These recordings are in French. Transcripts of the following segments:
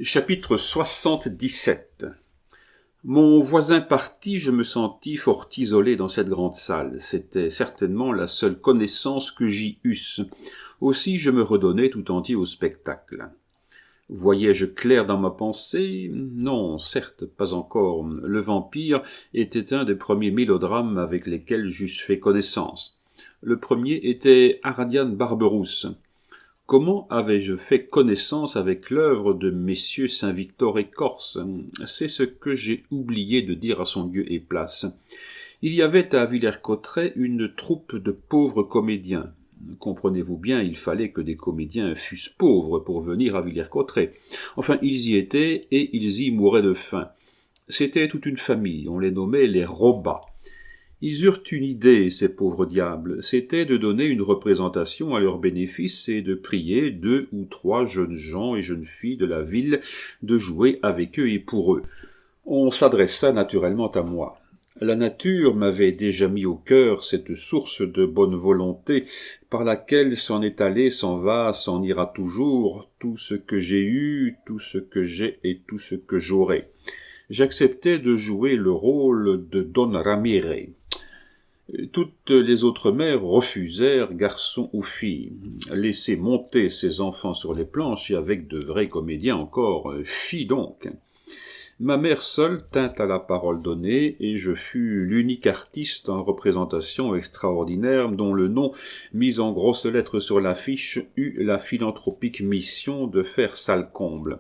Chapitre 77. Mon voisin parti, je me sentis fort isolé dans cette grande salle. C'était certainement la seule connaissance que j'y eusse. Aussi je me redonnais tout entier au spectacle. Voyais-je clair dans ma pensée? Non, certes, pas encore. Le Vampire était un des premiers mélodrames avec lesquels j'eusse fait connaissance. Le premier était Aradian Barberousse. Comment avais-je fait connaissance avec l'œuvre de messieurs Saint-Victor et Corse? C'est ce que j'ai oublié de dire à son lieu et place. Il y avait à Villers-Cotterêts une troupe de pauvres comédiens. Comprenez-vous bien, il fallait que des comédiens fussent pauvres pour venir à Villers-Cotterêts. Enfin, ils y étaient et ils y mouraient de faim. C'était toute une famille, on les nommait les Robats. Ils eurent une idée, ces pauvres diables, c'était de donner une représentation à leur bénéfice et de prier 2 ou 3 jeunes gens et jeunes filles de la ville de jouer avec eux et pour eux. On s'adressa naturellement à moi. La nature m'avait déjà mis au cœur cette source de bonne volonté par laquelle s'en est allé, s'en va, s'en ira toujours tout ce que j'ai eu, tout ce que j'ai et tout ce que j'aurai. J'acceptais de jouer le rôle de Don Ramire. Toutes les autres mères refusèrent, garçons ou filles. Laisser monter ses enfants sur les planches et avec de vrais comédiens encore, fi donc. Ma mère seule tint à la parole donnée, et je fus l'unique artiste en représentation extraordinaire dont le nom, mis en grosses lettres sur l'affiche, eut la philanthropique mission de faire sale comble.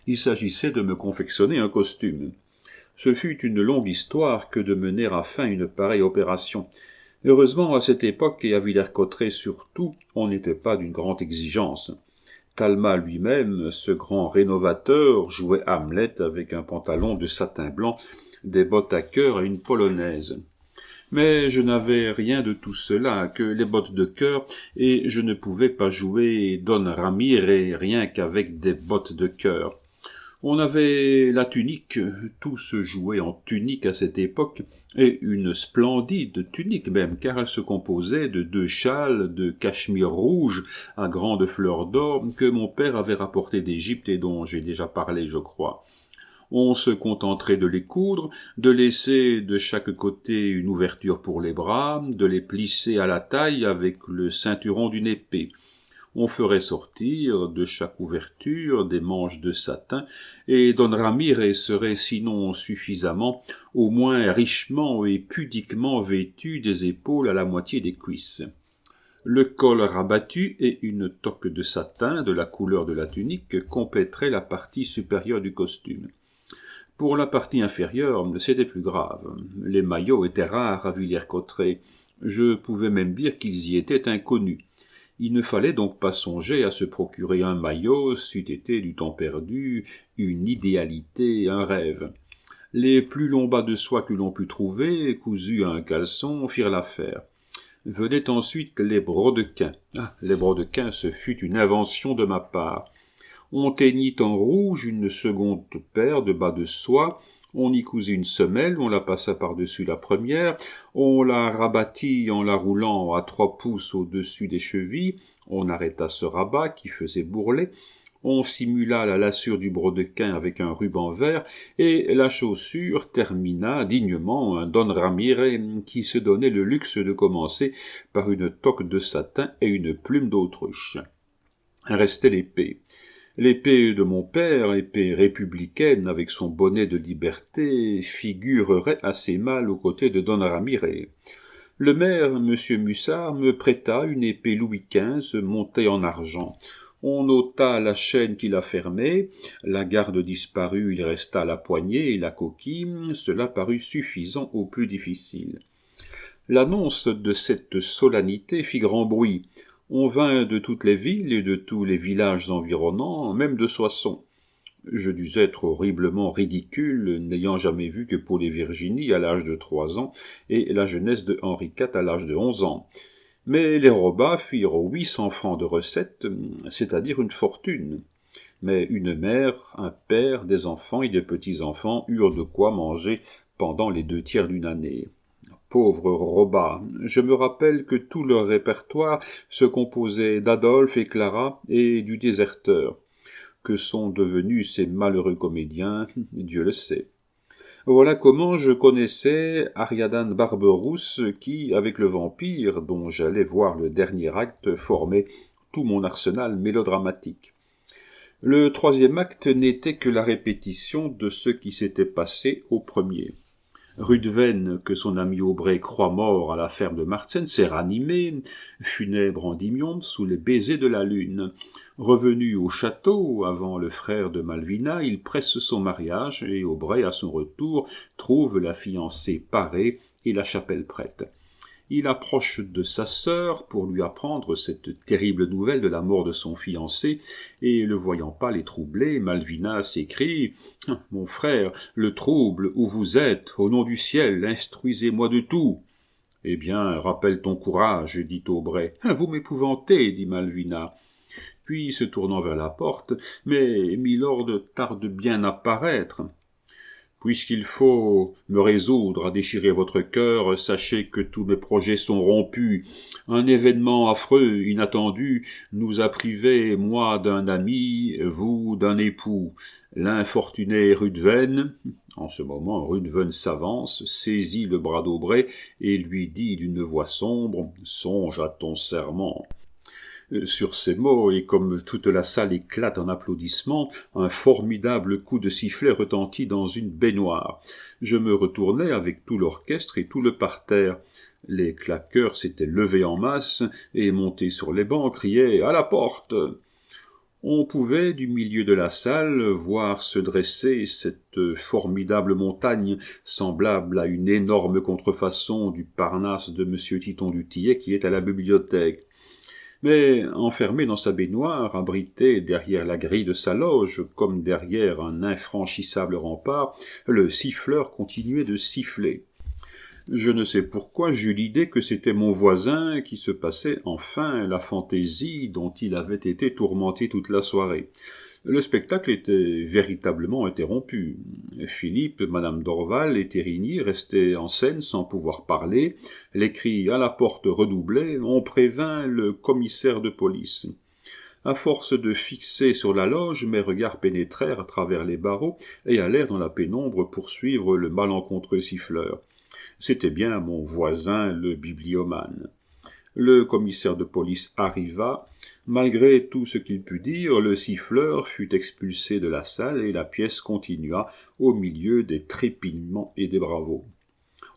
Il s'agissait de me confectionner un costume. Ce fut une longue histoire que de mener à fin une pareille opération. Heureusement, à cette époque et à Villers-Cotterêts surtout, on n'était pas d'une grande exigence. Talma lui-même, ce grand rénovateur, jouait Hamlet avec un pantalon de satin blanc, des bottes à cœur et une polonaise. Mais je n'avais rien de tout cela, que les bottes de cœur, et je ne pouvais pas jouer Don Ramire rien qu'avec des bottes de cœur. On avait la tunique, tout se jouait en tunique à cette époque, et une splendide tunique même, car elle se composait de 2 châles de cachemire rouge à grandes fleurs d'or que mon père avait rapporté d'Égypte et dont j'ai déjà parlé, je crois. On se contenterait de les coudre, de laisser de chaque côté une ouverture pour les bras, de les plisser à la taille avec le ceinturon d'une épée. On ferait sortir de chaque ouverture des manches de satin, et Don Ramire serait sinon suffisamment, au moins richement et pudiquement vêtu des épaules à la moitié des cuisses. Le col rabattu et une toque de satin de la couleur de la tunique compléteraient la partie supérieure du costume. Pour la partie inférieure, c'était plus grave. Les maillots étaient rares à Villers-Cotterêts. Je pouvais même dire qu'ils y étaient inconnus. Il ne fallait donc pas songer à se procurer un maillot, c'eût été du temps perdu, une idéalité, un rêve. Les plus longs bas de soie que l'on put trouver, cousus à un caleçon, firent l'affaire. Venaient ensuite les brodequins. Les brodequins, ce fut une invention de ma part. On teignit en rouge une seconde paire de bas de soie, on y cousit une semelle, on la passa par-dessus la première, on la rabattit en la roulant à 3 pouces au-dessus des chevilles, on arrêta ce rabat qui faisait bourrelet, on simula la lassure du brodequin avec un ruban vert, et la chaussure termina dignement un Don Ramire qui se donnait le luxe de commencer par une toque de satin et une plume d'autruche. Restait l'épée. L'épée de mon père, épée républicaine avec son bonnet de liberté, figurerait assez mal aux côtés de Don Ramire. Le maire, M. Mussard, me prêta une épée Louis XV montée en argent. On ôta la chaîne qui la fermait, la garde disparut, il resta la poignée et la coquille, cela parut suffisant au plus difficile. L'annonce de cette solennité fit grand bruit. On vint de toutes les villes et de tous les villages environnants, même de Soissons. Je dus être horriblement ridicule, n'ayant jamais vu que Paul et Virginie à l'âge de 3 ans et la jeunesse de Henri IV à l'âge de 11 ans. Mais les Robats firent 800 francs de recettes, c'est-à-dire une fortune. Mais une mère, un père, des enfants et des petits-enfants eurent de quoi manger pendant les 2 tiers d'une année. Pauvres Robats, je me rappelle que tout leur répertoire se composait d'Adolphe et Clara et du Déserteur. que sont devenus ces malheureux comédiens, Dieu le sait. Voilà comment je connaissais Ariadne Barberousse qui, avec le vampire, dont j'allais voir le dernier acte, formait tout mon arsenal mélodramatique. Le troisième acte n'était que la répétition de ce qui s'était passé au premier. Ruthven, que son ami Aubray croit mort à la ferme de Martsen, s'est ranimé, funèbre Endymion, sous les baisers de la lune. Revenu au château, avant le frère de Malvina, il presse son mariage, et Aubray, à son retour, trouve la fiancée parée et la chapelle prête. Il approche de sa sœur pour lui apprendre cette terrible nouvelle de la mort de son fiancé, et le voyant pâle et troublé, Malvina s'écrie « Mon frère, le trouble où vous êtes, au nom du ciel, instruisez-moi de tout !»« Eh bien, rappelle ton courage, » dit Aubray. « Vous m'épouvantez, » dit Malvina. Puis, se tournant vers la porte, « Mais milord tarde bien à paraître. » Puisqu'il faut me résoudre à déchirer votre cœur, sachez que tous mes projets sont rompus. Un événement affreux, inattendu, nous a privés, moi d'un ami, vous d'un époux. L'infortuné Ruthven, en ce moment Ruthven s'avance, saisit le bras d'Aubray et lui dit d'une voix sombre « Songe à ton serment ». Sur ces mots, et comme toute la salle éclate en applaudissements, un formidable coup de sifflet retentit dans une baignoire. Je me retournai avec tout l'orchestre et tout le parterre. Les claqueurs s'étaient levés en masse, et montés sur les bancs, criaient « À la porte !» On pouvait, du milieu de la salle, voir se dresser cette formidable montagne, semblable à une énorme contrefaçon du Parnasse de M. Titon du Tillet qui est à la bibliothèque. Mais, enfermé dans sa baignoire, abrité derrière la grille de sa loge, comme derrière un infranchissable rempart, le siffleur continuait de siffler. Je ne sais pourquoi j'eus l'idée que c'était mon voisin qui se passait enfin la fantaisie dont il avait été tourmenté toute la soirée. Le spectacle était véritablement interrompu. Philippe, madame Dorval et Thérigny restaient en scène sans pouvoir parler. Les cris à la porte redoublaient. On prévint le commissaire de police. À force de fixer sur la loge, mes regards pénétrèrent à travers les barreaux et allèrent dans la pénombre poursuivre le malencontreux siffleur. C'était bien mon voisin le bibliomane. Le commissaire de police arriva. Malgré tout ce qu'il put dire, le siffleur fut expulsé de la salle et la pièce continua au milieu des trépignements et des bravos.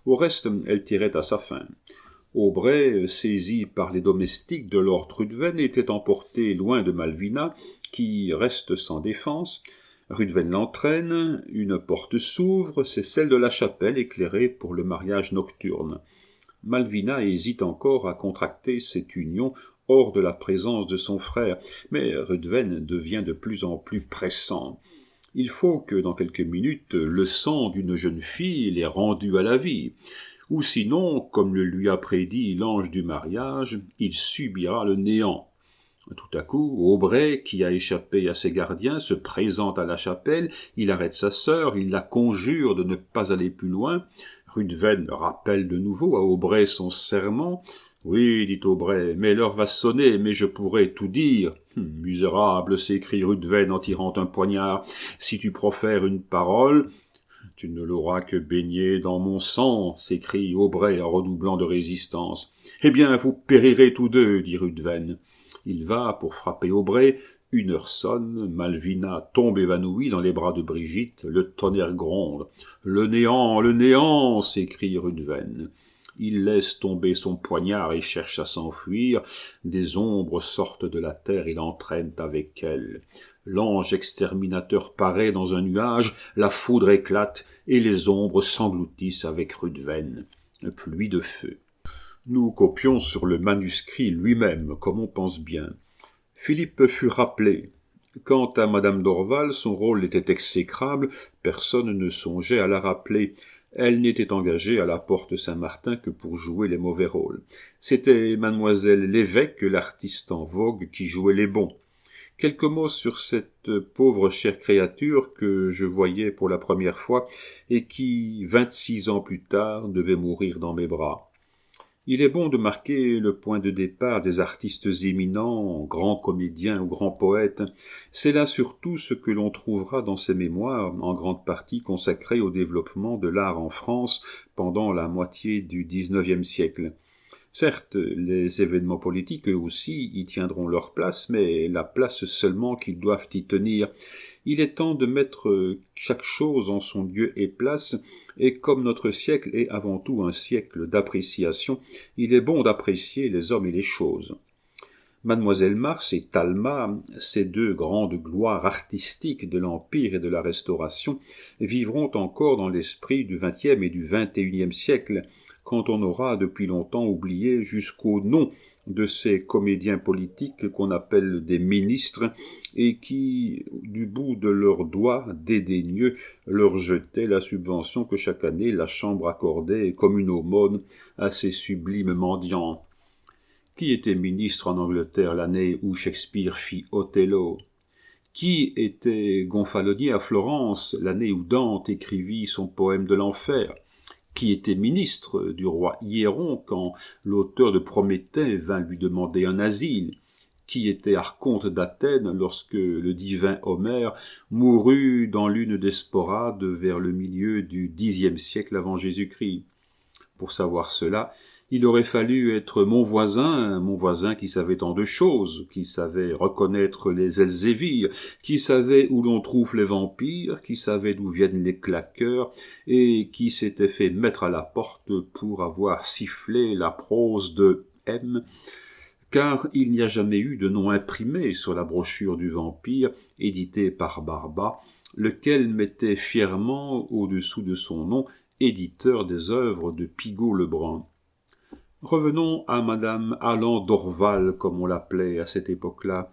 Au reste, elle tirait à sa fin. Aubray, saisi par les domestiques de lord Ruthven, était emporté loin de Malvina, qui reste sans défense. Ruthven l'entraîne, une porte s'ouvre, c'est celle de la chapelle éclairée pour le mariage nocturne. Malvina hésite encore à contracter cette union hors de la présence de son frère, mais Ruthven devient de plus en plus pressant. Il faut que, dans quelques minutes, le sang d'une jeune fille l'ait rendu à la vie, ou sinon, comme le lui a prédit l'ange du mariage, il subira le néant. Tout à coup, Aubray, qui a échappé à ses gardiens, se présente à la chapelle, il arrête sa sœur, il la conjure de ne pas aller plus loin. Ruthven rappelle de nouveau à Aubray son serment. « Oui, dit Aubray, mais l'heure va sonner, mais je pourrai tout dire. »« Misérable, s'écrie Ruthven en tirant un poignard, si tu profères une parole... »« Tu ne l'auras que baignée dans mon sang, » s'écrie Aubray en redoublant de résistance. « Eh bien, vous périrez tous deux, dit Ruthven. Il va pour frapper Aubray. Une heure sonne, Malvina tombe évanouie dans les bras de Brigitte, le tonnerre gronde. « Le néant !» s'écrie Ruthven. Il laisse tomber son poignard et cherche à s'enfuir. Des ombres sortent de la terre et l'entraînent avec elles. L'ange exterminateur paraît dans un nuage, la foudre éclate et les ombres s'engloutissent avec Ruthven. Pluie de feu. Nous copions sur le manuscrit lui-même, comme on pense bien. Philippe fut rappelé. Quant à madame Dorval, son rôle était exécrable, personne ne songeait à la rappeler. Elle n'était engagée à la porte Saint-Martin que pour jouer les mauvais rôles. C'était mademoiselle Lévesque, l'artiste en vogue, qui jouait les bons. Quelques mots sur cette pauvre chère créature que je voyais pour la première fois et qui, 26 ans plus tard, devait mourir dans mes bras. Il est bon de marquer le point de départ des artistes éminents, grands comédiens ou grands poètes. C'est là surtout ce que l'on trouvera dans ces mémoires, en grande partie consacrés au développement de l'art en France pendant la moitié du XIXe siècle. Certes, les événements politiques, eux aussi, y tiendront leur place, mais la place seulement qu'ils doivent y tenir. Il est temps de mettre chaque chose en son lieu et place, et comme notre siècle est avant tout un siècle d'appréciation, il est bon d'apprécier les hommes et les choses. Mademoiselle Mars et Talma, ces deux grandes gloires artistiques de l'Empire et de la Restauration, vivront encore dans l'esprit du XXe et du XXIe siècle, quand on aura depuis longtemps oublié jusqu'au nom de ces comédiens politiques qu'on appelle des ministres et qui, du bout de leurs doigts dédaigneux, leur jetaient la subvention que chaque année la Chambre accordait comme une aumône à ces sublimes mendiants. Qui était ministre en Angleterre l'année où Shakespeare fit Othello? Qui était gonfalonier à Florence l'année où Dante écrivit son poème de l'enfer? Qui était ministre du roi Hiéron quand l'auteur de Prométhée vint lui demander un asile? Qui était archonte d'Athènes lorsque le divin Homère mourut dans l'une des sporades vers le milieu du Xe siècle avant Jésus-Christ? Pour savoir cela, il aurait fallu être mon voisin qui savait tant de choses, qui savait reconnaître les Elzévirs, qui savait où l'on trouve les vampires, qui savait d'où viennent les claqueurs, et qui s'était fait mettre à la porte pour avoir sifflé la prose de M, car il n'y a jamais eu de nom imprimé sur la brochure du vampire, édité par Barba, lequel mettait fièrement au-dessous de son nom éditeur des œuvres de Pigault-Lebrun. Revenons à Madame Allan Dorval, comme on l'appelait à cette époque-là.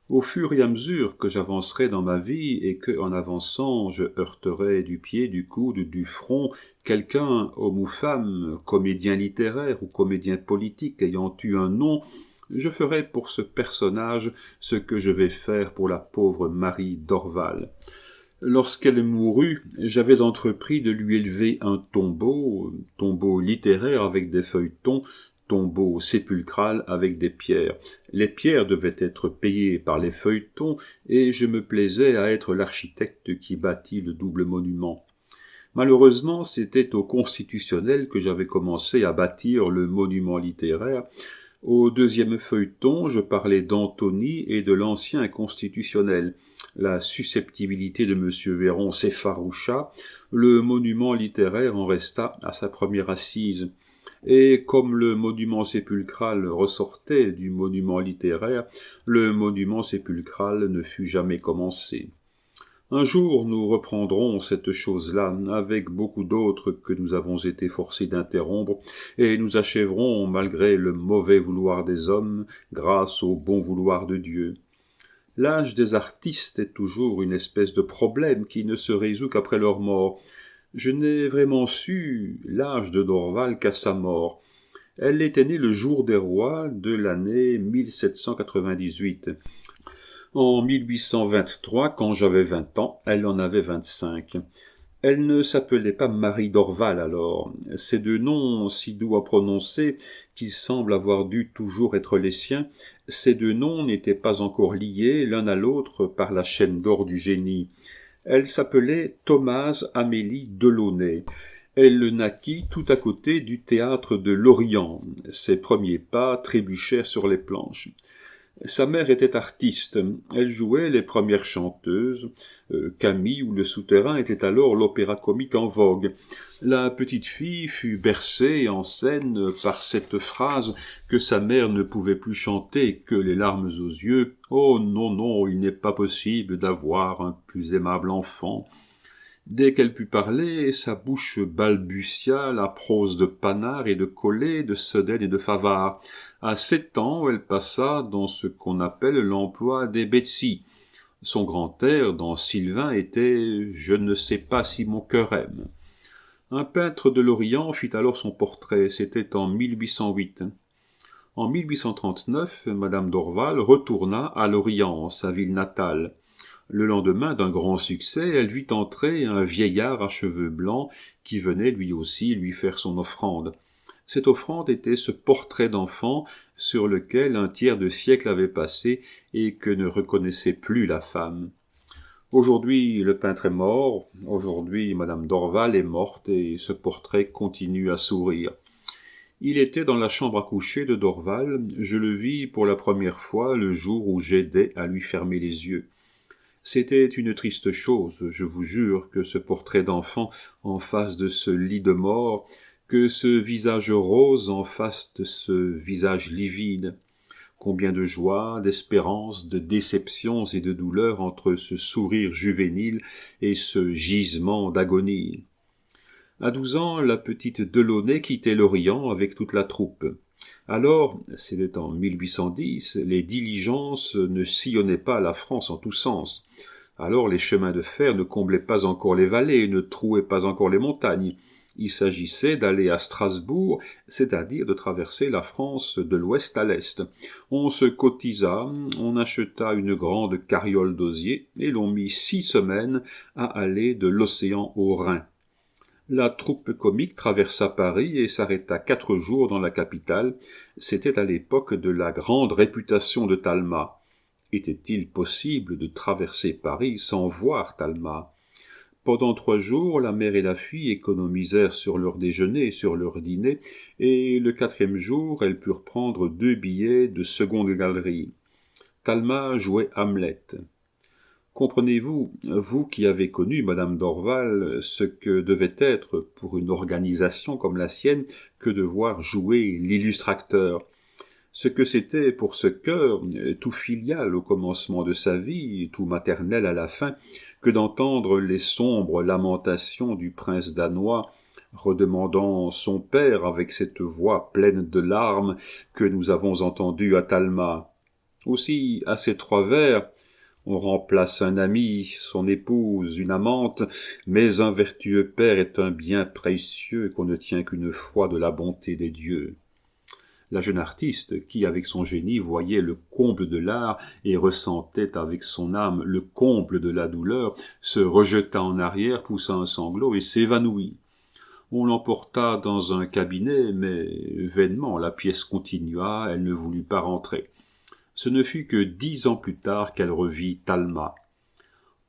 Au fur et à mesure que j'avancerai dans ma vie et que, en avançant, je heurterai du pied, du coude, du front, quelqu'un, homme ou femme, comédien littéraire ou comédien politique ayant eu un nom, je ferai pour ce personnage ce que je vais faire pour la pauvre Marie Dorval. Lorsqu'elle mourut, j'avais entrepris de lui élever un tombeau littéraire avec des feuilletons, tombeau sépulcral avec des pierres. Les pierres devaient être payées par les feuilletons, et je me plaisais à être l'architecte qui bâtit le double monument. Malheureusement, c'était au Constitutionnel que j'avais commencé à bâtir le monument littéraire. Au deuxième feuilleton, je parlais d'Antony et de l'ancien constitutionnel. La susceptibilité de M. Véron s'effaroucha, le monument littéraire en resta à sa première assise. Et comme le monument sépulcral ressortait du monument littéraire, le monument sépulcral ne fut jamais commencé. Un jour, nous reprendrons cette chose-là, avec beaucoup d'autres que nous avons été forcés d'interrompre, et nous achèverons, malgré le mauvais vouloir des hommes, grâce au bon vouloir de Dieu. L'âge des artistes est toujours une espèce de problème qui ne se résout qu'après leur mort. Je n'ai vraiment su l'âge de Dorval qu'à sa mort. Elle était née le jour des rois de l'année 1798. En 1823, quand j'avais 20 ans, elle en avait 25. Elle ne s'appelait pas Marie Dorval alors. Ces deux noms si doux à prononcer, qui semblent avoir dû toujours être les siens, ces deux noms n'étaient pas encore liés l'un à l'autre par la chaîne d'or du génie. Elle s'appelait Thomase Amélie Delaunay. Elle naquit tout à côté du théâtre de l'Orient. Ses premiers pas trébuchèrent sur les planches. Sa mère était artiste, elle jouait les premières chanteuses, Camille ou Le Souterrain était alors l'opéra comique en vogue. La petite fille fut bercée en scène par cette phrase que sa mère ne pouvait plus chanter que les larmes aux yeux. « Oh non, non, il n'est pas possible d'avoir un plus aimable enfant !» Dès qu'elle put parler, sa bouche balbutia la prose de Panard et de Collet, de Sedaine et de Favart. À 7 ans, elle passa dans ce qu'on appelle l'emploi des Betsy. Son grand air dans Sylvain était « Je ne sais pas si mon cœur aime ». Un peintre de l'Orient fit alors son portrait, c'était en 1808. En 1839, Madame Dorval retourna à Lorient, sa ville natale. Le lendemain d'un grand succès, elle vit entrer un vieillard à cheveux blancs qui venait lui aussi lui faire son offrande. Cette offrande était ce portrait d'enfant sur lequel un tiers de siècle avait passé et que ne reconnaissait plus la femme. Aujourd'hui, le peintre est mort, aujourd'hui, Madame Dorval est morte et ce portrait continue à sourire. Il était dans la chambre à coucher de Dorval, je le vis pour la première fois le jour où j'aidais à lui fermer les yeux. C'était une triste chose, je vous jure, que ce portrait d'enfant en face de ce lit de mort, que ce visage rose en face de ce visage livide. Combien de joie, d'espérance, de déceptions et de douleurs entre ce sourire juvénile et ce gisement d'agonie. À 12 ans, la petite Delaunay quittait l'Orient avec toute la troupe. Alors, c'était en 1810, les diligences ne sillonnaient pas la France en tous sens. Alors les chemins de fer ne comblaient pas encore les vallées, ne trouaient pas encore les montagnes. Il s'agissait d'aller à Strasbourg, c'est-à-dire de traverser la France de l'ouest à l'est. On se cotisa, on acheta une grande carriole d'osier, et l'on mit 6 semaines à aller de l'océan au Rhin. La troupe comique traversa Paris et s'arrêta 4 jours dans la capitale. C'était à l'époque de la grande réputation de Talma. Était-il possible de traverser Paris sans voir Talma? Pendant 3 jours, la mère et la fille économisèrent sur leur déjeuner et sur leur dîner, et le 4e jour, elles purent prendre 2 billets de seconde galerie. Talma jouait Hamlet. Comprenez-vous, vous qui avez connu Madame Dorval, ce que devait être, pour une organisation comme la sienne, que de voir jouer l'illustre acteur. Ce que c'était pour ce cœur, tout filial au commencement de sa vie, tout maternel à la fin, que d'entendre les sombres lamentations du prince danois, redemandant son père avec cette voix pleine de larmes que nous avons entendue à Talma. Aussi, à ces 3 vers, on remplace un ami, son épouse, une amante, mais un vertueux père est un bien précieux qu'on ne tient qu'une fois de la bonté des dieux. La jeune artiste, qui avec son génie voyait le comble de l'art et ressentait avec son âme le comble de la douleur, se rejeta en arrière, poussa un sanglot et s'évanouit. On l'emporta dans un cabinet, mais vainement la pièce continua, elle ne voulut pas rentrer. Ce ne fut que 10 ans plus tard qu'elle revit Talma.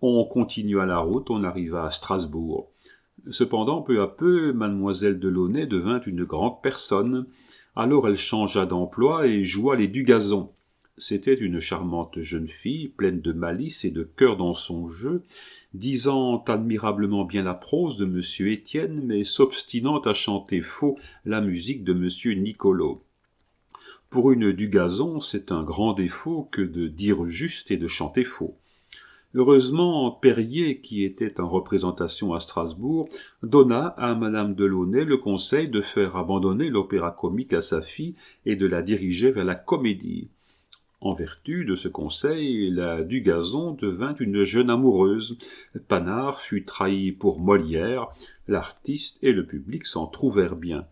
On continua la route, on arriva à Strasbourg. Cependant, peu à peu, mademoiselle Delaunay devint une grande personne. Alors elle changea d'emploi et joua les Dugazon. C'était une charmante jeune fille, pleine de malice et de cœur dans son jeu, disant admirablement bien la prose de M. Étienne, mais s'obstinant à chanter faux la musique de M. Nicolo. Pour une Dugazon, c'est un grand défaut que de dire juste et de chanter faux. Heureusement, Perrier, qui était en représentation à Strasbourg, donna à Madame Delaunay le conseil de faire abandonner l'opéra comique à sa fille et de la diriger vers la comédie. En vertu de ce conseil, la Dugazon devint une jeune amoureuse. Panard fut trahi pour Molière, l'artiste et le public s'en trouvèrent bien.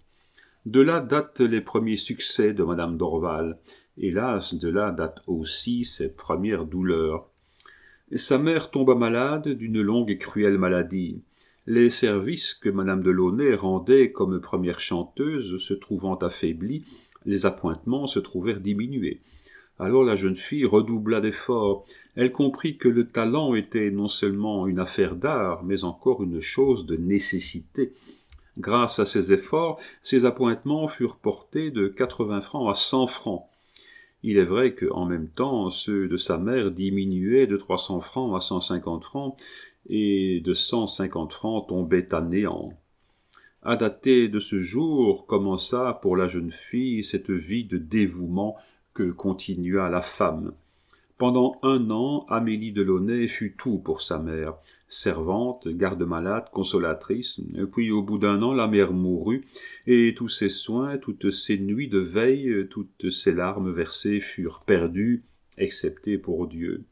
De là datent les premiers succès de Madame Dorval. Hélas, de là datent aussi ses premières douleurs. Sa mère tomba malade d'une longue et cruelle maladie. Les services que Madame Delaunay rendait comme première chanteuse se trouvant affaiblis, les appointements se trouvèrent diminués. Alors la jeune fille redoubla d'efforts. Elle comprit que le talent était non seulement une affaire d'art, mais encore une chose de nécessité. Grâce à ces efforts, ses appointements furent portés de 80 francs à 100 francs. Il est vrai qu'en même temps, ceux de sa mère diminuaient de 300 francs à 150 francs, et de 150 francs tombaient à néant. À dater de ce jour commença pour la jeune fille cette vie de dévouement que continua la femme. Pendant 1 an, Amélie Delaunay fut tout pour sa mère, servante, garde-malade, consolatrice, puis au bout d'1 an, la mère mourut, et tous ses soins, toutes ses nuits de veille, toutes ses larmes versées furent perdues, excepté pour Dieu.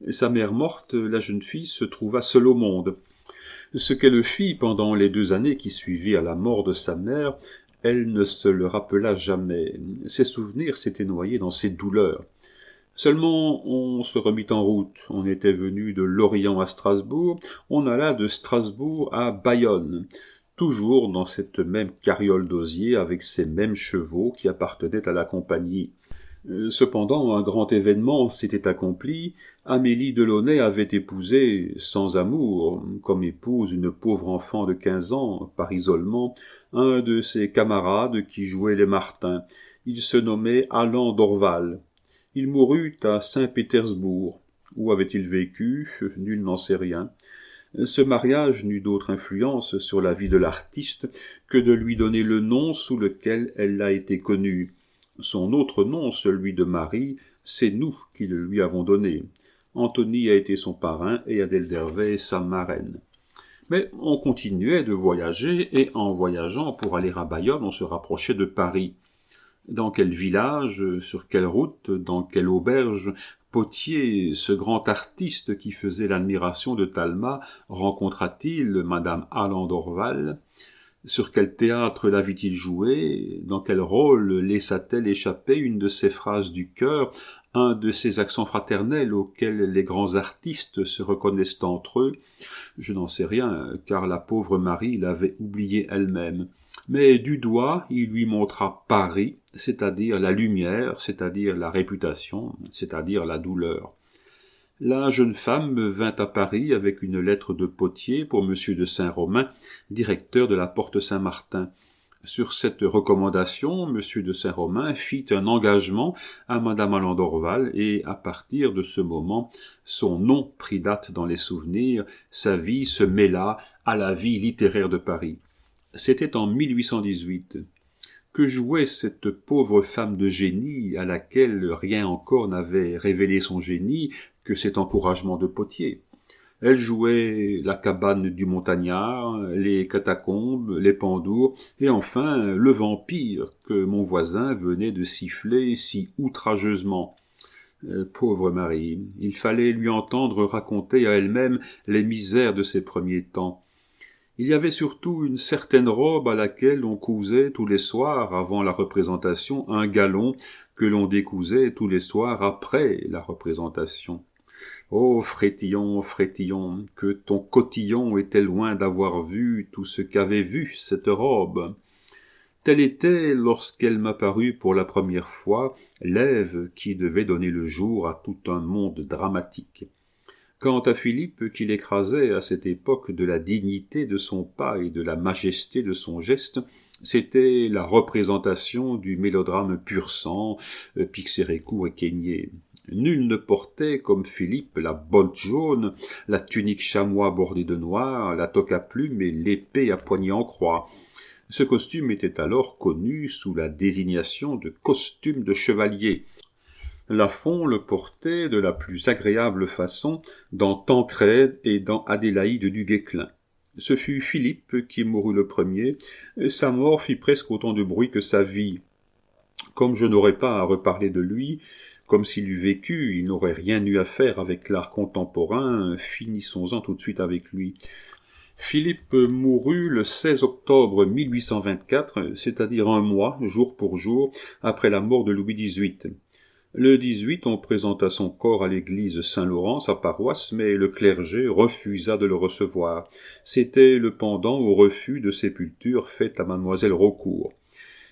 Sa mère morte, la jeune fille se trouva seule au monde. Ce qu'elle fit pendant les 2 années qui suivirent la mort de sa mère, elle ne se le rappela jamais. Ses souvenirs s'étaient noyés dans ses douleurs. Seulement, on se remit en route. On était venu de Lorient à Strasbourg, on alla de Strasbourg à Bayonne. toujours dans cette même carriole d'osier avec ces mêmes chevaux qui appartenaient à la compagnie. Cependant, un grand événement s'était accompli. Amélie Delaunay avait épousé, sans amour, comme épouse une pauvre enfant de 15 ans, par isolement, un de ses camarades qui jouait les martins. Il se nommait Allan Dorval. Il mourut à Saint-Pétersbourg. Où avait-il vécu? Nul n'en sait rien. Ce mariage n'eut d'autre influence sur la vie de l'artiste que de lui donner le nom sous lequel elle a été connue. Son autre nom, celui de Marie, c'est nous qui le lui avons donné. Antony a été son parrain et Adèle d'Hervé sa marraine. Mais on continuait de voyager, et en voyageant pour aller à Bayonne, on se rapprochait de Paris. Dans quel village, sur quelle route, dans quelle auberge, Potier, ce grand artiste qui faisait l'admiration de Talma, rencontra-t-il madame Allan Dorval? Sur quel théâtre la vit-il jouer? Dans quel rôle laissa-t-elle échapper une de ses phrases du cœur, un de ces accents fraternels auxquels les grands artistes se reconnaissent entre eux? Je n'en sais rien, car la pauvre Marie l'avait oublié elle-même. Mais du doigt, il lui montra Paris, c'est-à-dire la lumière, c'est-à-dire la réputation, c'est-à-dire la douleur. La jeune femme vint à Paris avec une lettre de Potier pour monsieur de Saint-Romain, directeur de la Porte Saint-Martin. Sur cette recommandation, monsieur de Saint-Romain fit un engagement à madame Allan Dorval, et à partir de ce moment, son nom prit date dans les souvenirs, sa vie se mêla à la vie littéraire de Paris. C'était en 1818. Que jouait cette pauvre femme de génie à laquelle rien encore n'avait révélé son génie que cet encouragement de Potier? Elle jouait la cabane du montagnard, les catacombes, les pendours, et enfin le vampire que mon voisin venait de siffler si outrageusement. Pauvre Marie, il fallait lui entendre raconter à elle-même les misères de ses premiers temps. Il y avait surtout une certaine robe à laquelle on cousait tous les soirs avant la représentation un galon que l'on décousait tous les soirs après la représentation. Ô Frétillon, Frétillon, que ton cotillon était loin d'avoir vu tout ce qu'avait vu cette robe. Telle était, lorsqu'elle m'apparut pour la première fois, l'Ève qui devait donner le jour à tout un monde dramatique. Quant à Philippe, qui l'écrasait à cette époque de la dignité de son pas et de la majesté de son geste, c'était la représentation du mélodrame pur sang, Pixérécourt et Quénier. Nul ne portait, comme Philippe, la botte jaune, la tunique chamois bordée de noir, la toque à plumes et l'épée à poignée en croix. Ce costume était alors connu sous la désignation de costume de chevalier. Lafon le portait de la plus agréable façon dans Tancrède et dans Adélaïde du Guesclin. Ce fut Philippe qui mourut le premier, et sa mort fit presque autant de bruit que sa vie. Comme je n'aurais pas à reparler de lui, comme s'il eût vécu, il n'aurait rien eu à faire avec l'art contemporain, finissons-en tout de suite avec lui. Philippe mourut le 16 octobre 1824, c'est-à-dire un mois, jour pour jour, après la mort de Louis XVIII. Le 18, on présenta son corps à l'église Saint-Laurent, sa paroisse, mais le clergé refusa de le recevoir. C'était le pendant au refus de sépulture fait à mademoiselle Raucourt.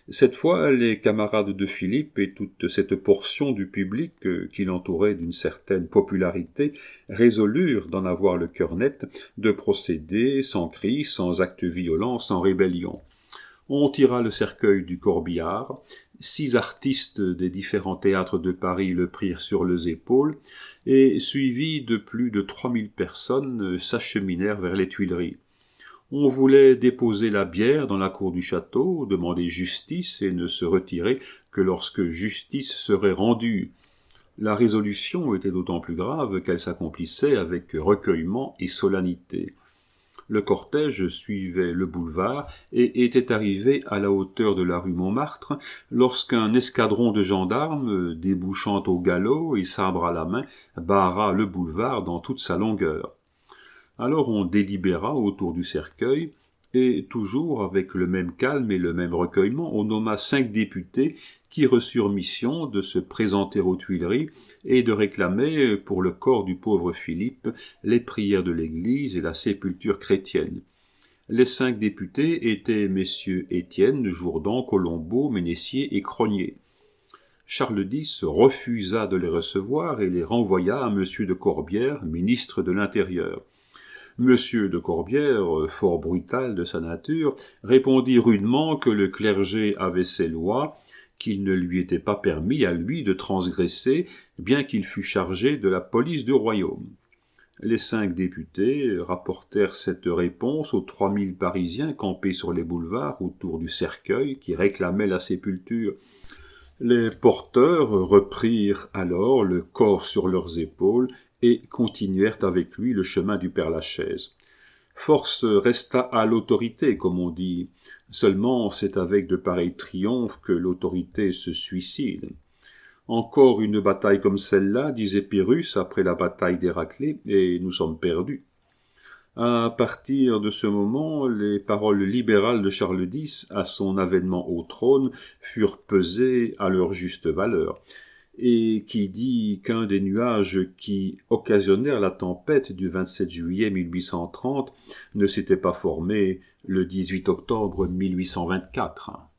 Cette fois, les camarades de Philippe et toute cette portion du public qui l'entourait d'une certaine popularité résolurent d'en avoir le cœur net, de procéder sans cris, sans actes violents, sans rébellion. On tira le cercueil du corbillard, 6 artistes des différents théâtres de Paris le prirent sur les épaules, et suivis de plus de 3000 personnes, s'acheminèrent vers les Tuileries. On voulait déposer la bière dans la cour du château, demander justice et ne se retirer que lorsque justice serait rendue. La résolution était d'autant plus grave qu'elle s'accomplissait avec recueillement et solennité. Le cortège suivait le boulevard et était arrivé à la hauteur de la rue Montmartre lorsqu'un escadron de gendarmes, débouchant au galop et sabre à la main, barra le boulevard dans toute sa longueur. Alors on délibéra autour du cercueil, et toujours avec le même calme et le même recueillement, on nomma 5 députés qui reçurent mission de se présenter aux Tuileries et de réclamer pour le corps du pauvre Philippe les prières de l'Église et la sépulture chrétienne. Les 5 députés étaient messieurs Étienne, Jourdan, Colombo, Ménessier et Crosnier. Charles X refusa de les recevoir et les renvoya à M. de Corbière, ministre de l'Intérieur. M. de Corbière, fort brutal de sa nature, répondit rudement que le clergé avait ses lois, qu'il ne lui était pas permis à lui de transgresser, bien qu'il fût chargé de la police du royaume. Les 5 députés rapportèrent cette réponse aux 3000 Parisiens campés sur les boulevards autour du cercueil qui réclamait la sépulture. Les porteurs reprirent alors le corps sur leurs épaules et continuèrent avec lui le chemin du Père-Lachaise. Force resta à l'autorité, comme on dit. Seulement, c'est avec de pareils triomphes que l'autorité se suicide. Encore une bataille comme celle-là, disait Pyrrhus après la bataille d'Héraclée, et nous sommes perdus. À partir de ce moment, les paroles libérales de Charles X, à son avènement au trône, furent pesées à leur juste valeur. Et qui dit qu'un des nuages qui occasionnèrent la tempête du 27 juillet 1830 ne s'était pas formé le 18 octobre 1824.